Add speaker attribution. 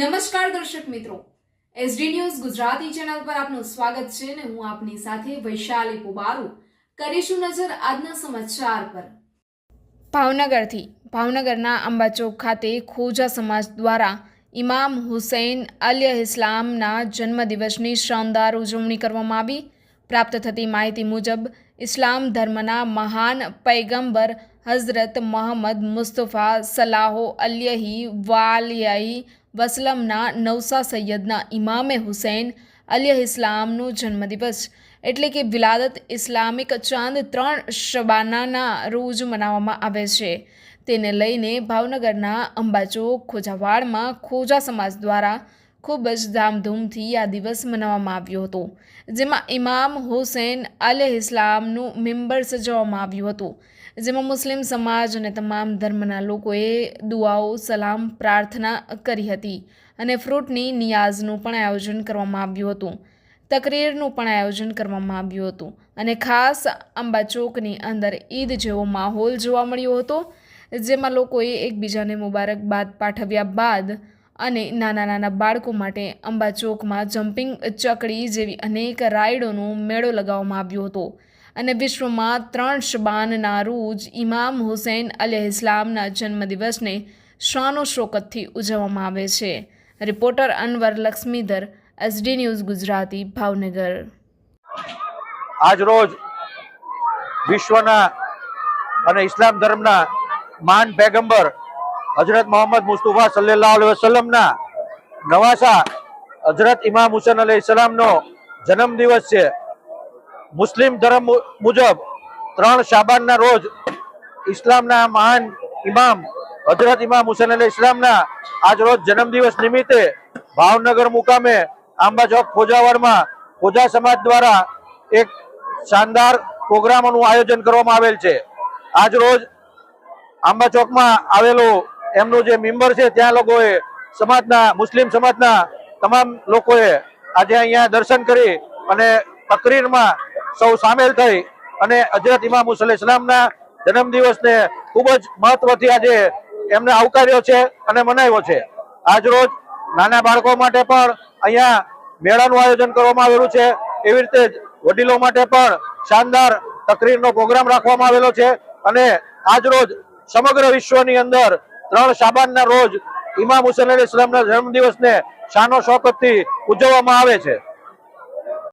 Speaker 1: નમસ્કાર દર્શક મિત્રો, એસડી ન્યૂઝ ગુજરાતી ચેનલ પર આપનું સ્વાગત છે અને હું આપની સાથે વૈશાલી પુબારુ કરીશું નજર આજના સમાચાર પર। ભાવનગરના અંબાચોક ખાતે ખોજા સમાજ દ્વારા ઇમામ હુસૈન અલૈહિસ્સલામના જન્મદિવસની શાનદાર ઉજવણી કરવામાં આવી। પ્રાપ્ત થતી માહિતી મુજબ ઇસ્લામ ધર્મના મહાન પૈગંબર હઝરત મોહમ્મદ મુસ્તફા સલાહો અલૈહિ વાલિહી વસલ્લમના નવસા સૈયદના ઇમામે હુસૈન અલૈહિસ્સલામનું જન્મદિવસ એટલે કે વિલાદત ઇસ્લામિક ચાંદ 3 શબાનાના રોજ મનાવવામાં આવે છે। તેને લઈને ભાવનગરના અંબાચોક ખોજાવાડમાં ખોજા સમાજ દ્વારા ખૂબ જ ધામધૂમથી આ દિવસ મનાવવામાં આવ્યો હતો, જેમાં ઇમામ હુસૈન અલૈહિસ્સલામનું મિંબર સજાવવામાં આવ્યું હતું, જેમાં મુસ્લિમ સમાજ અને તમામ ધર્મના લોકોએ દુઆઓ સલામ પ્રાર્થના કરી હતી અને ફ્રૂટની નિયાઝનું પણ આયોજન કરવામાં આવ્યું હતું। તકરીરનું પણ આયોજન કરવામાં આવ્યું હતું અને ખાસ અંબાચોકની અંદર ઈદ જેવો માહોલ જોવા મળ્યો હતો, જેમાં લોકોએ એકબીજાને મુબારકબાદ પાઠવ્યા બાદ અને નાના બાળકો માટે અંબાચોકમાં જમ્પિંગ ચકડી જેવી અનેક રાઇડોનો મેળો લગાવવામાં આવ્યો હતો અને વિશ્વમાં 3 શબાનના રોજ ઇમામ હુસૈન અલૈહિસ્સલામના જન્મદિવસને શાનો શોકતથી ઉજવવામાં આવે છે। Reporter Anwar Laxmidhar, SD news Gujarati, Bhavnagar.
Speaker 2: આજ રોજ વિશ્વના અને ઇસ્લામ ધર્મના મહાન પૈગંબર હજરત મોહમ્મદ મુસ્તફા સલ્લલ્લાહુ અલૈહિ વસલ્લમના નવાસા હજરત ઇમામ હુસૈન અલૈહિસ્સલામનો જન્મદિવસ છે। મુસ્લિમ ધર્મ મુજબ 3 શાબાનના રોજ ઇસ્લામના મહાન ઇમામ હજરત ઇમામ હુસૈન અલૈહિસ્સલામના આજ રોજ જન્મદિવસ નિમિત્તે ભાવનગર મુકામે આંબાચોક ખોજાવાડમાં ખોજા સમાજ દ્વારા એક શાનદાર પ્રોગ્રામોનું આયોજન કરવામાં આવેલ છે। આજ રોજ આંબાચોકમાં આવેલું એમનું જે મિંબર છે ત્યાં લોકોએ મુસ્લિમ સમાજના તમામ લોકોએ આજે અહીંયા દર્શન કરી અને તકરીરમાં સૌ સામેલ થઈ અને હજરત ઇમામ હુસૈન અલૈહિસ્સલામના જન્મદિવસને ખૂબ જ મહત્વથી આજે એમને આવકાર્યો છે અને મનાવ્યો છે। આજ રોજ નાના બાળકો માટે પણ અહીંયા મેળાનું આયોજન કરવામાં આવેલું છે, એવી રીતે જ વડીલો માટે પણ શાનદાર તકરીરનો પ્રોગ્રામ રાખવામાં આવેલો છે અને આજ રોજ સમગ્ર વિશ્વની અંદર 3 શાબાનના રોજ ઇમામ હુસૈન અલૈહિસ્સલામના જન્મદિવસને શાનો શૌકતથી ઉજવવામાં આવે છે।